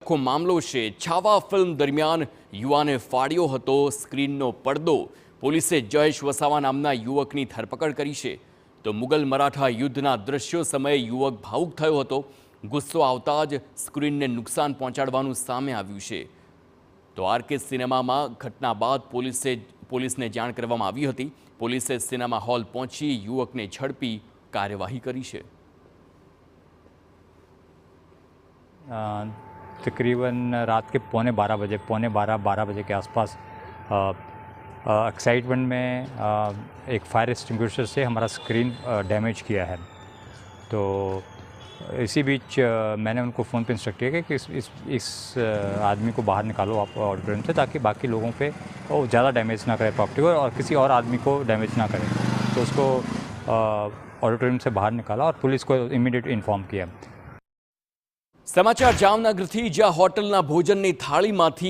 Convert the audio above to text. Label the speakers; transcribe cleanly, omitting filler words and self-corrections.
Speaker 1: આખો મામલો છે। છાવા ફિલ્મ દરમિયાન યુવાને ફાડ્યો હતો સ્ક્રીનનો પડદો। પોલીસે જયેશ વસાવા નામના યુવકની ધરપકડ કરી છે। તો મુગલ મરાઠા યુદ્ધના દ્રશ્યો સમયે યુવક ભાવુક થયો હતો। ગુસ્સો આવતા જ સ્ક્રીનને નુકસાન પહોંચાડવાનું સામે આવ્યું છે। તો આરકે સિનેમામાં ઘટના બાદ પોલીસને જાણ કરવામાં આવી હતી। પોલીસે સિનેમા હોલ પહોંચી યુવકને ઝડપી કાર્યવાહી કરી છે।
Speaker 2: तकरीबन रात के पौने 12 बजे के आसपास एक्साइटमेंट में एक फायर एक्सटिंग्विशर से हमारा स्क्रीन डैमेज किया है। तो इसी बीच मैंने उनको फ़ोन पे इंस्ट्रक्ट किया कि इस आदमी को बाहर निकालो आप ऑडिटोरियम से, ताकि बाकी लोगों पे वो ज़्यादा डैमेज ना करे प्रॉपर्टी को और किसी और आदमी को डैमेज ना करे। तो उसको ऑडिटोरियम से बाहर निकाला और पुलिस को इमीडिएट इन्फॉर्म किया।
Speaker 1: समाचार जामनगरथी, જ્યાં હોટલના ભોજનની થાળીમાંથી